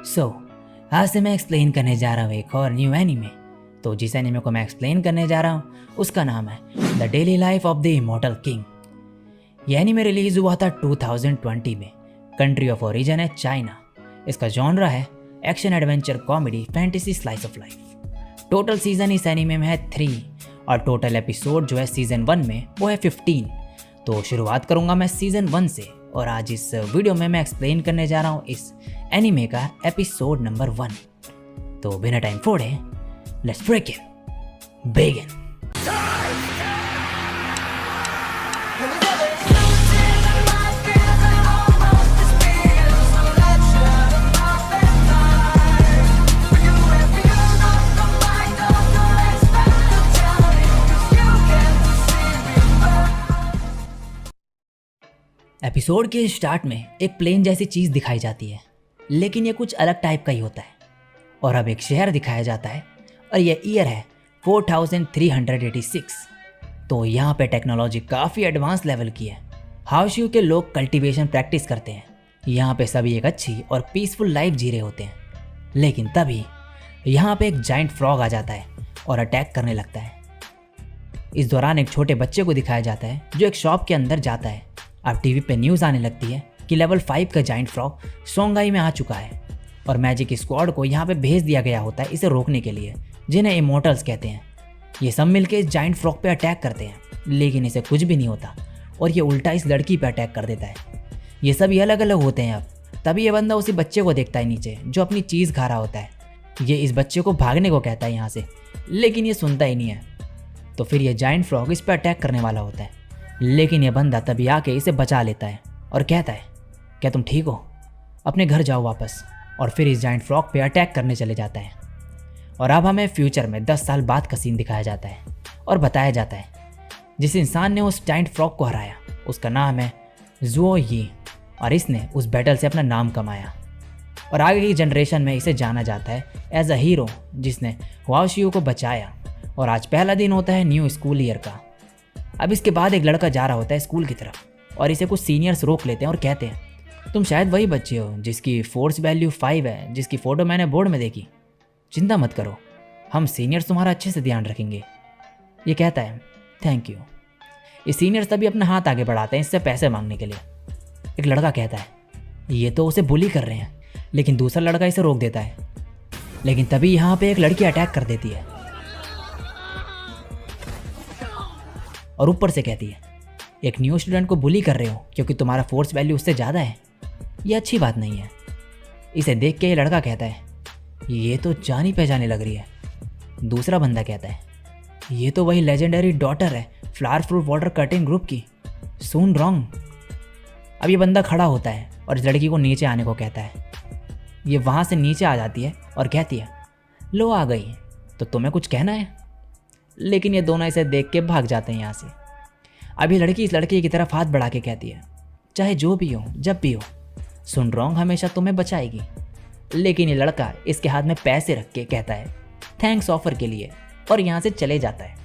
सो आज से मैं एक्सप्लेन करने जा रहा हूँ एक और न्यू एनीमे। तो जिस एनीमे को मैं एक्सप्लेन करने जा रहा हूँ उसका नाम है the daily life of the immortal king. यह एनीमे रिलीज हुआ था 2020 में। कंट्री ऑफ ओरिजिन है चाइना। इसका जॉनरा है action adventure comedy fantasy slice of life. Total season इस एनीमे में है 3 और टोटल एपिसोड जो है सीजन 1 में वो है 15। तो शुरुआत करूँगा मैं सीजन 1 से और आज इस वीडियो में मैं एक्सप्लेन करने जा रहा हूँ इस एनीमे का एपिसोड नंबर 1। तो बिना टाइम फोड़े let's break it begin. Episode के स्टार्ट में एक प्लेन जैसी चीज़ दिखाई जाती है, लेकिन ये कुछ अलग टाइप का ही होता है। और अब एक शहर दिखाया जाता है और ये ईयर है 4386। तो यहाँ पे टेक्नोलॉजी काफ़ी एडवांस लेवल की है। हाउशियो के लोग कल्टीवेशन प्रैक्टिस करते हैं। यहाँ पे सभी एक अच्छी और पीसफुल लाइफ जी रहे होते हैं। लेकिन तभी यहाँ पे एक जाइंट फ्रॉग आ जाता है और अटैक करने लगता है। इस दौरान एक छोटे बच्चे को दिखाया जाता है जो एक शॉप के अंदर जाता है। अब टीवी पे न्यूज़ आने लगती है कि लेवल 5 का जाइंट फ्रॉग सोंगाई में आ चुका है और मैजिक स्क्वाड को यहाँ पे भेज दिया गया होता है इसे रोकने के लिए, जिन्हें इमोर्टल्स कहते हैं। ये सब मिलके इस जाइंट फ्रॉग पे अटैक करते हैं, लेकिन इसे कुछ भी नहीं होता और ये उल्टा इस लड़की पे अटैक कर देता है। ये सभी अलग अलग होते हैं। अब तभी ये बंदा उसी बच्चे को देखता है नीचे जो अपनी चीज़ खा रहा होता है। ये इस बच्चे को भागने को कहता है यहाँ से, लेकिन ये सुनता ही नहीं है। तो फिर ये जाइंट फ्रॉग इस पर अटैक करने वाला होता है, लेकिन यह बंदा तभी आके इसे बचा लेता है और कहता है क्या तुम ठीक हो, अपने घर जाओ वापस। और फिर इस जाइंट फ्रॉग पे अटैक करने चले जाता है। और अब हमें फ्यूचर में 10 साल बाद का सीन दिखाया जाता है और बताया जाता है जिस इंसान ने उस जाइंट फ्रॉग को हराया उसका नाम है जुओ यी और इसने उस बैटल से अपना नाम कमाया। और आगे की जनरेशन में इसे जाना जाता है एज अ हीरो जिसने हुआशियो को बचाया। और आज पहला दिन होता है न्यू स्कूल ईयर का। अब इसके बाद एक लड़का जा रहा होता है स्कूल की तरफ और इसे कुछ सीनियर्स रोक लेते हैं और कहते हैं तुम शायद वही बच्चे हो जिसकी फोर्स वैल्यू 5 है, जिसकी फ़ोटो मैंने बोर्ड में देखी। चिंता मत करो, हम सीनियर्स तुम्हारा अच्छे से ध्यान रखेंगे। ये कहता है थैंक यू। ये सीनियर्स तभी अपना हाथ आगे बढ़ाते हैं इससे पैसे मांगने के लिए। एक लड़का कहता है ये तो उसे बुली कर रहे हैं, लेकिन दूसरा लड़का इसे रोक देता है। लेकिन तभी यहाँ पर एक लड़की अटैक कर देती है और ऊपर से कहती है एक न्यू स्टूडेंट को बुली कर रहे हो क्योंकि तुम्हारा फोर्स वैल्यू उससे ज़्यादा है, ये अच्छी बात नहीं है। इसे देख के ये लड़का कहता है ये तो जानी पहचानी लग रही है। दूसरा बंदा कहता है ये तो वही लेजेंडरी डॉटर है flower fruit water cutting group की, सून रॉन्ग। अब ये बंदा खड़ा होता है और इस लड़की को नीचे आने को कहता है। ये वहाँ से नीचे आ जाती है और कहती है लो आ गई, तो तुम्हें कुछ कहना है। लेकिन ये दोनों इसे देख के भाग जाते हैं यहाँ से। अभी लड़की इस लड़के की तरफ हाथ बढ़ा के कहती है चाहे जो भी हो जब भी हो, सुन रॉन्ग हमेशा तुम्हें बचाएगी। लेकिन ये लड़का इसके हाथ में पैसे रख के कहता है थैंक्स ऑफर के लिए और यहाँ से चले जाता है।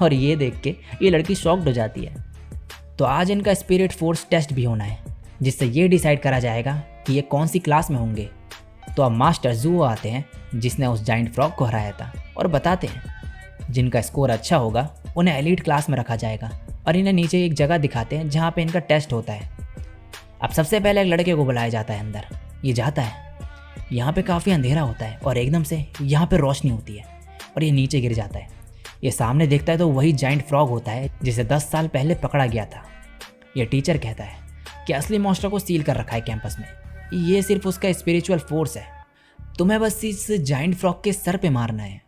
और ये देख के ये लड़की शॉक्ड हो जाती है। तो आज इनका स्पिरिट फोर्स टेस्ट भी होना है जिससे ये डिसाइड करा जाएगा कि ये कौन सी क्लास में होंगे। तो अब मास्टर जुओ आते हैं जिसने उस जाइंट फ्रॉग को हराया था और बताते हैं जिनका स्कोर अच्छा होगा उन्हें एलीट क्लास में रखा जाएगा। और इन्हें नीचे एक जगह दिखाते हैं जहाँ पे इनका टेस्ट होता है। अब सबसे पहले एक लड़के को बुलाया जाता है अंदर। ये जाता है, यहाँ पे काफ़ी अंधेरा होता है और एकदम से यहाँ पे रोशनी होती है और ये नीचे गिर जाता है। ये सामने देखता है तो वही जाइंट फ्रॉग होता है जिसे 10 साल पहले पकड़ा गया था। ये टीचर कहता है कि असली मॉन्स्टर को सील कर रखा है कैंपस में, ये सिर्फ उसका स्पिरिचुअल फोर्स है, तुम्हें बस इस जाइंट फ्रॉग के सर पे मारना है।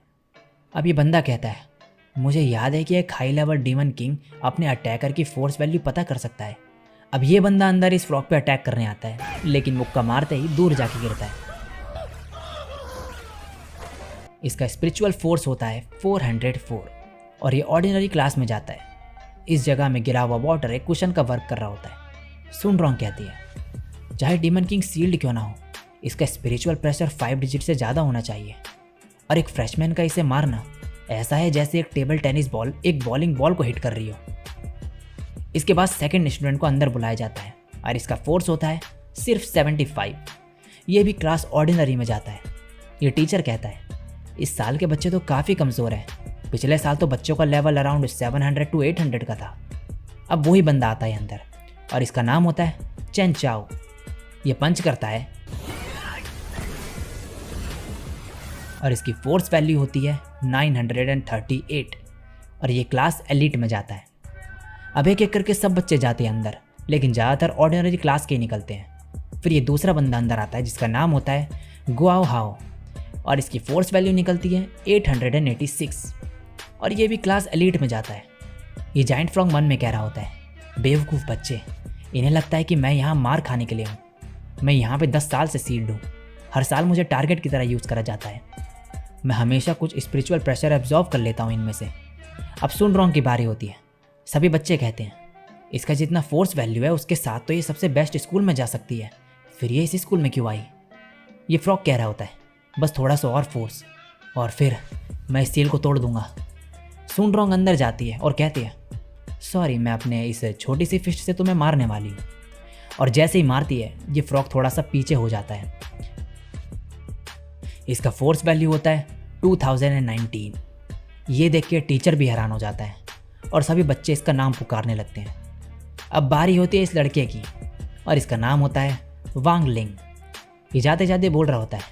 अब ये बंदा कहता है मुझे याद है कि एक हाई लेवल डीमन किंग अपने अटैकर की फोर्स वैल्यू पता कर सकता है। अब ये बंदा अंदर इस फ्रॉग पे अटैक करने आता है, लेकिन मुक्का मारते ही दूर जाके गिरता है। इसका स्पिरिचुअल फोर्स होता है 404 और ये ऑर्डिनरी क्लास में जाता है। इस जगह में गिरा हुआ वाटर एक कुशन का वर्क कर रहा होता है। सुन रॉन्ग कहती है चाहे डीमन किंग सील्ड क्यों ना हो, इसका स्पिरिचुअल प्रेशर 5 डिजिट से ज़्यादा होना चाहिए। और एक फ्रेशमैन का इसे मारना ऐसा है जैसे एक टेबल टेनिस बॉल एक बॉलिंग बॉल को हिट कर रही हो। इसके बाद सेकंड स्टूडेंट को अंदर बुलाया जाता है और इसका फोर्स होता है सिर्फ 75। ये भी क्लास ऑर्डिनरी में जाता है। ये टीचर कहता है, इस साल के बच्चे तो काफ़ी कमज़ोर हैं। पिछले साल तो बच्चों का लेवल अराउंड 700 to 800 का था। अब वही बंदा आता है अंदर और इसका नाम होता है चेन चाओ। ये पंच करता है और इसकी फोर्स वैल्यू होती है 938 और ये क्लास एलिट में जाता है। अब एक एक करके सब बच्चे जाते हैं अंदर, लेकिन ज़्यादातर ऑर्डिनरी क्लास के ही निकलते हैं। फिर ये दूसरा बंदा अंदर आता है जिसका नाम होता है गुआओ हाओ और इसकी फोर्स वैल्यू निकलती है 886 और ये भी क्लास एलिट में जाता है। ये जाइंट फ्रॉग मन में कह रहा होता है, बेवकूफ़ बच्चे, इन्हें लगता है कि मैं यहाँ मार खाने के लिए हूँ। मैं यहाँ पे 10 साल से सीड हूँ। हर साल मुझे टारगेट की तरह यूज़ करा जाता है। मैं हमेशा कुछ स्पिरिचुअल प्रेशर एब्जॉर्व कर लेता हूँ इनमें से। अब सुन रॉन्ग की बारी होती है। सभी बच्चे कहते हैं, इसका जितना फोर्स वैल्यू है उसके साथ तो ये सबसे बेस्ट स्कूल में जा सकती है, फिर ये इस स्कूल में क्यों आई? ये फ्रॉग कह रहा होता है, बस थोड़ा सा और फोर्स और फिर मैं इस सील को तोड़ दूंगा। सुन रॉन्ग अंदर जाती है और कहती है, सॉरी, मैं अपने इस छोटी सी फिस्ट से तुम्हें मारने वाली हूँ। और जैसे ही मारती है ये फ्रॉग थोड़ा सा पीछे हो जाता है। इसका फोर्स वैल्यू होता है 2019। ये देख के टीचर भी हैरान हो जाता है और सभी बच्चे इसका नाम पुकारने लगते हैं। अब बारी होती है इस लड़के की और इसका नाम होता है वांग लिंग। ये जाते जाते बोल रहा होता है,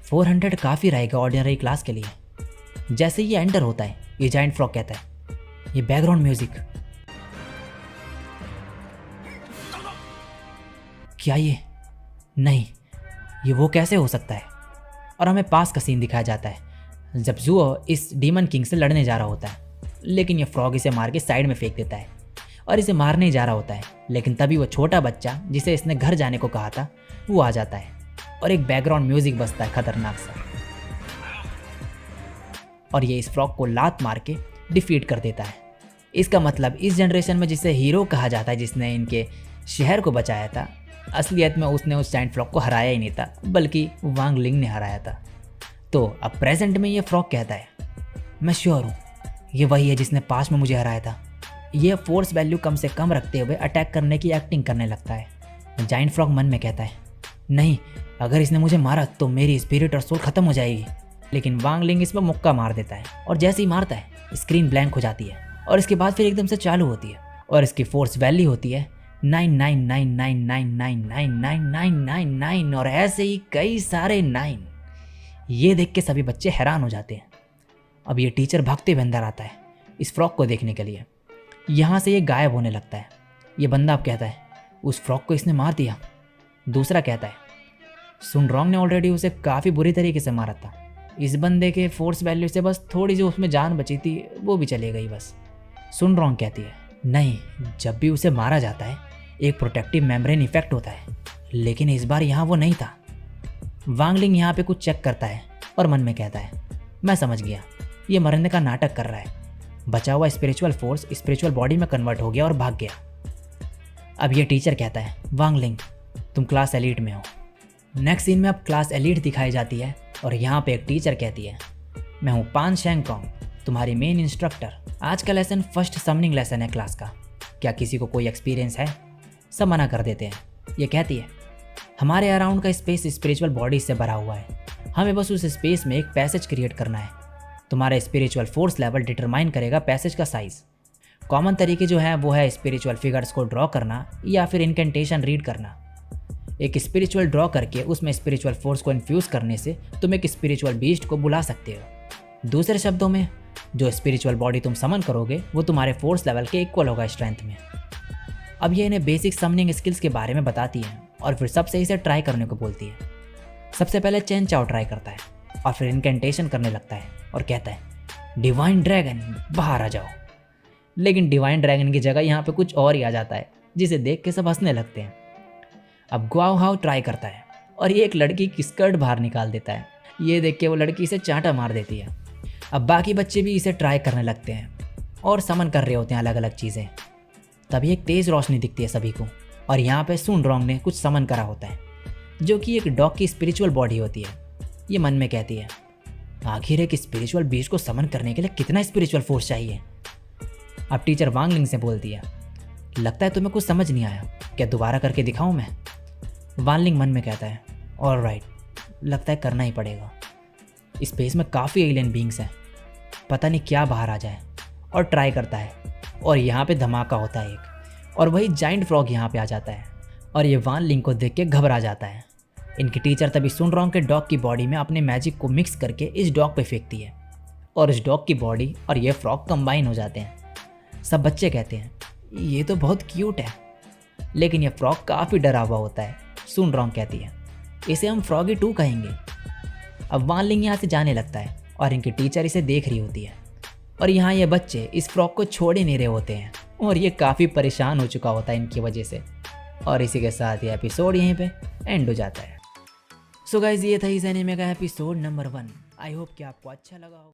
400 काफ़ी रहेगा ऑर्डिनरी क्लास के लिए। जैसे ये एंटर होता है ये जाइंट फ्रॉग कहता है, ये बैकग्राउंड म्यूजिक, क्या ये? नहीं, ये वो कैसे हो सकता है? और हमें पास का सीन दिखाया जाता है जब जुओ इस डीमन किंग से लड़ने जा रहा होता है, लेकिन ये फ्रॉग इसे मार के साइड में फेंक देता है और इसे मारने ही जा रहा होता है। लेकिन तभी वो छोटा बच्चा जिसे इसने घर जाने को कहा था वो आ जाता है और एक बैकग्राउंड म्यूजिक बजता है खतरनाक सा और ये इस फ्रॉग को लात मार के डिफीट कर देता है। इसका मतलब इस जनरेशन में जिसे हीरो कहा जाता है, जिसने इनके शहर को बचाया था, असलियत में उसने उस जाइंट फ्रॉग को हराया ही नहीं था, बल्कि वांग लिंग ने हराया था। तो अब प्रेजेंट में ये फ्रॉग कहता है, मैं श्योर हूँ ये वही है जिसने पास्ट में मुझे हराया था। ये फोर्स वैल्यू कम से कम रखते हुए अटैक करने की एक्टिंग करने लगता है। जाइंट फ्रॉग मन में कहता है, नहीं, अगर इसने मुझे मारा तो मेरी स्पिरिट और सोल खत्म हो जाएगी। लेकिन वांग लिंग इस पर मुक्का मार देता है और जैसे ही मारता है स्क्रीन ब्लैंक हो जाती है और इसके बाद फिर एकदम से चालू होती है और इसकी फोर्स वैल्यू होती है 99999999999 और ऐसे ही कई सारे 9। ये देख के सभी बच्चे हैरान हो जाते हैं। अब ये टीचर भागते हुए अंदर आता है इस फ्रॉग को देखने के लिए। यहाँ से ये गायब होने लगता है। ये बंदा अब कहता है, उस फ्रॉग को इसने मार दिया। दूसरा कहता है, सुन रॉन्ग ने ऑलरेडी उसे काफ़ी बुरी तरीके से मारा था। इस बंदे के फोर्स वैल्यू से बस थोड़ी सी उसमें जान बची थी, वो भी चली गई बस। सुन रॉन्ग कहती है, नहीं, जब भी उसे मारा जाता है एक प्रोटेक्टिव मेम्ब्रेन इफेक्ट होता है, लेकिन इस बार यहाँ वो नहीं था। वांग लिंग यहाँ पे कुछ चेक करता है और मन में कहता है, मैं समझ गया, ये मरने का नाटक कर रहा है। बचा हुआ स्पिरिचुअल फोर्स स्पिरिचुअल बॉडी में कन्वर्ट हो गया और भाग गया। अब ये टीचर कहता है, वांग लिंग, तुम क्लास एलीट में हो। नेक्स्ट सीन में अब क्लास एलीट दिखाई जाती है और यहाँ पे एक टीचर कहती है, मैं हूँ पान शेंग कॉन्ग, तुम्हारी मेन इंस्ट्रक्टर। आज का लेसन फर्स्ट समनिंग लेसन है क्लास का। क्या किसी को कोई एक्सपीरियंस है? सब मना कर देते हैं। ये कहती है, हमारे अराउंड का स्पेस स्पिरिचुअल बॉडी से भरा हुआ है, हमें बस उस स्पेस में एक पैसेज क्रिएट करना है। तुम्हारा स्पिरिचुअल फोर्स लेवल डिटरमाइन करेगा पैसेज का साइज़। कॉमन तरीके जो है वो है स्पिरिचुअल फिगर्स को ड्रॉ करना या फिर इनकेंटेशन रीड करना। एक स्पिरिचुअल ड्रॉ करके उसमें स्पिरिचुअल फोर्स को इन्फ्यूज़ करने से तुम एक स्पिरिचुअल बीस्ट को बुला सकते हो। दूसरे शब्दों में, जो स्पिरिचुअल बॉडी तुम समन करोगे वो तुम्हारे फोर्स लेवल के इक्वल होगा स्ट्रेंथ में। अब ये इन्हें बेसिक समनिंग स्किल्स के बारे में बताती है और फिर सबसे इसे ट्राई करने को बोलती है। सबसे पहले चेन चाओ ट्राई करता है और फिर इनकेंटेशन करने लगता है और कहता है, डिवाइन ड्रैगन बाहर आ जाओ। लेकिन डिवाइन ड्रैगन की जगह यहाँ पे कुछ और ही आ जाता है, जिसे देख के सब हंसने लगते हैं। अब गुआओ हाओ ट्राई करता है और ये एक लड़की की स्कर्ट बाहर निकाल देता है। ये देख के वो लड़की इसे चांटा मार देती है। अब बाकी बच्चे भी इसे ट्राई करने लगते हैं और समन कर रहे होते हैं अलग अलग चीज़ें। तभी एक तेज़ रोशनी दिखती है सभी को और यहाँ पे सुन रॉन्ग ने कुछ समन करा होता है, जो कि एक डॉग की स्पिरिचुअल बॉडी होती है। ये मन में कहती है, आखिर एक स्पिरिचुअल बीस्ट को समन करने के लिए कितना स्पिरिचुअल फोर्स चाहिए। अब टीचर वांग लिंग से बोलती है, लगता है तुम्हें कुछ समझ नहीं आया, क्या दोबारा करके दिखाऊं मैं? वांग लिंग मन में कहता है, ऑलराइट, लगता है करना ही पड़ेगा। स्पेस में काफ़ी एलियन बींग्स हैं, पता नहीं क्या बाहर आ जाए। और ट्राई करता है और यहाँ पे धमाका होता है एक, और वही जाइंट फ्रॉग यहाँ पे आ जाता है और ये वान लिंग को देख के घबरा जाता है। इनकी टीचर तभी सुनरोंग के डॉग की बॉडी में अपने मैजिक को मिक्स करके इस डॉग पे फेंकती है और इस डॉग की बॉडी और ये फ्रॉग कंबाइन हो जाते हैं। सब बच्चे कहते हैं ये तो बहुत क्यूट है, लेकिन ये फ्रॉग काफ़ी डरा हुआ होता है। सुनरोंग कहती है इसे हम फ्रॉगी 2 कहेंगे। अब वान लिंग यहाँ से जाने लगता है और इनकी टीचर इसे देख रही होती है और यहाँ ये बच्चे इस फ्रॉग को छोड़ ही नहीं रहे होते हैं और ये काफ़ी परेशान हो चुका होता है इनकी वजह से। और इसी के साथ ये एपिसोड यहीं पे एंड हो जाता है। सो गाइस, ये था इस एनीमे का एपिसोड नंबर 1। आई होप कि आपको अच्छा लगा हो।